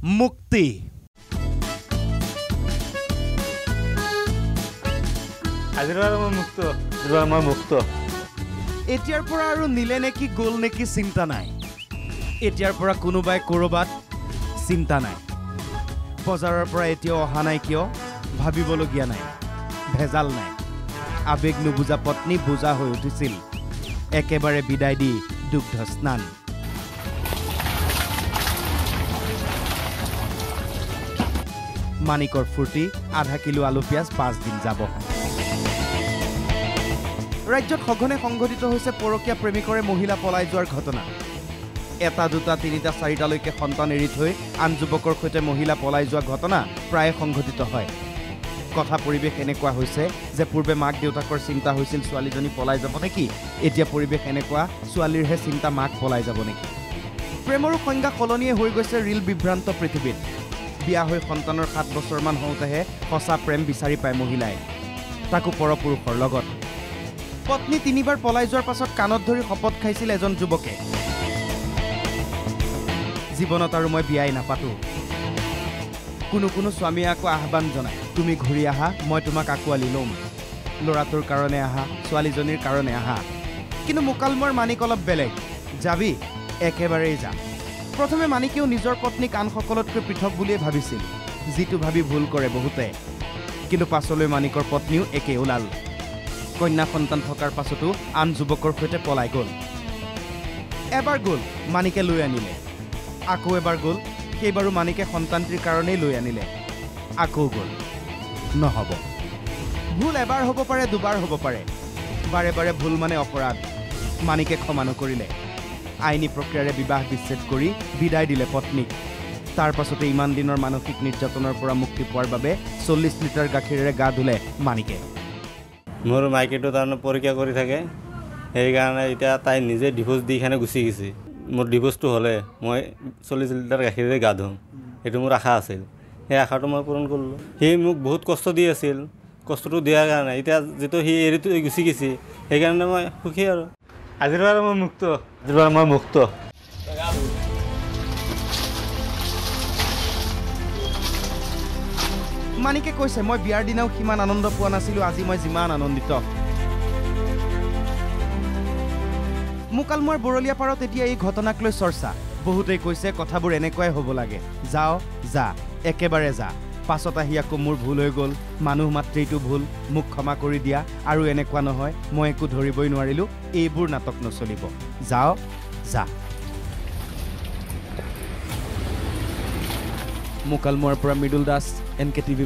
মুক্তি আজিৰ মই মুক্ত মই মুক্ত এতিয়াৰ পৰা আৰু নিলে নেকি গ'ল নেকি চিন্তা নাই এতিয়াৰ পৰা কোনোবাই ক'ৰবাত চিন্তা নাই বজাৰৰ পৰা এতিয়াও অহা নাই কিয় ভাবিবলগীয়া নাই ভেজাল নাই আবেগ নুবুজা পত্নী বুজা হৈ উঠিছিল একেবাৰে বিদায় দি দুগ্ধ স্নান মানিকৰ ফুৰ্তি আধা কিলো আলু পিয়াজ 5 দিন যাব ৰাজ্যত সঘনে সংঘটিত হৈছে পৰকীয়া প্ৰেমিকৰে মহিলা পলাই যোৱাৰ ঘটনা এটা দুটা তিনিটা চাৰিটালৈকে সন্তান এৰি থৈ আন যুৱকৰ সৈতে মহিলা পলাই যোৱা ঘটনা প্ৰায় সংঘটিত হয় কথা পৰিৱেশ এনেকুৱা হৈছে যে পূৰ্বে মাক দেউতাকৰ চিন্তা হৈছিল ছোৱালীজনী পলাই যাব নেকি এতিয়া পৰিৱেশ এনেকুৱা ছোৱালীৰহে চিন্তা মাক পলাই যাব নেকি প্ৰেমৰো সংজ্ঞা সলনিয়ে হৈ গৈছে ৰিল বিভ্ৰান্ত পৃথিৱীত বিয়া হৈ সন্তানৰ 7 বছৰমান হওঁতেহে সঁচা প্ৰেম বিচাৰি পায় মহিলাই তাকো পৰপুৰুষৰ লগত পত্নী 3বাৰ পলাই যোৱাৰ পাছত কাণত ধৰি শপত খাইছিল এজন যুৱকে জীৱনত আৰু মই বিয়াই নাপাতো কোনো স্বামীয়ে আকৌ আহ্বান জনায় তুমি ঘূৰি আহা মই তোমাক আঁকোৱালি ল'ম ল'ৰাটোৰ কাৰণে আহা ছোৱালীজনীৰ কাৰণে আহা কিন্তু মোকালমৰ মানিক অলপ বেলেগ যাবি একেবাৰেই যা প্ৰথমে মানিকেও নিজৰ পত্নীক আন সকলোতকৈ পৃথক বুলিয়ে ভাবিছিল যিটো ভাবি ভুল কৰে বহুতে কিন্তু পাছলৈ মানিকৰ পত্নীও একেই ওলাল কন্যা সন্তান থকাৰ পাছতো আন যুৱকৰ সৈতে পলাই গ'ল এবাৰ গ'ল মানিকে লৈ আনিলে আকৌ এবাৰ গ'ল সেইবাৰো মানিকে সন্তানটিৰ কাৰণেই লৈ আনিলে আকৌ গ'ল নহ'ব ভুল এবাৰ হ'ব পাৰে দুবাৰ হ'ব পাৰে বাৰে বাৰে ভুল মানে অপৰাধ মানিকে ক্ষমা নকৰিলে আইনী প্ৰক্ৰিয়াৰে বিবাহ বিচ্ছেদ কৰি বিদায় দিলে পত্নীক তাৰ পাছতে ইমান দিনৰ মানসিক নিৰ্যাতনৰ পৰা মুক্তি পোৱাৰ বাবে 40 লিটাৰ গাখীৰেৰে গা ধুলে মানিকে মোৰ মাইকেটো তাৰমানে পৰীক্ষা কৰি থাকে সেইকাৰণে এতিয়া তাই নিজে ডিভোৰ্চ দি খানে গুচি গৈছে মোৰ ডিভোৰ্চটো হ'লে মই 40 লিটাৰ গাখীৰেৰে গা ধুম এইটো মোৰ আশা আছিল সেই আশাটো মই পূৰণ কৰিলোঁ সি মোক বহুত কষ্ট দি আছিল কষ্টটো দিয়াৰ কাৰণে এতিয়া যিটো সি এৰি থৈ গুচি গৈছে সেইকাৰণে মই সুখী আৰু আজিৰ পৰা মই মুক্ত আজিৰ পৰা মই মুক্ত মানিকে কৈছে মই বিয়াৰ দিনাও সিমান আনন্দ পোৱা নাছিলোঁ আজি মই যিমান আনন্দিত মুকালমুৱাৰ বৰলীয়া পাৰত এতিয়া এই ঘটনাক লৈ চৰ্চা বহুতেই কৈছে কথাবোৰ এনেকুৱাই হ'ব লাগে যাও যা একেবাৰে যা পাছত আহি আকৌ মোৰ ভুল হৈ গ'ল মানুহ মাতৃটো ভুল মোক ক্ষমা কৰি দিয়া আৰু এনেকুৱা নহয় মই একো ধৰিবই নোৱাৰিলোঁ এইবোৰ নাটক নচলিব যাও যা মুকালমুৱাৰ পৰা মৃদুল দাস NKTV+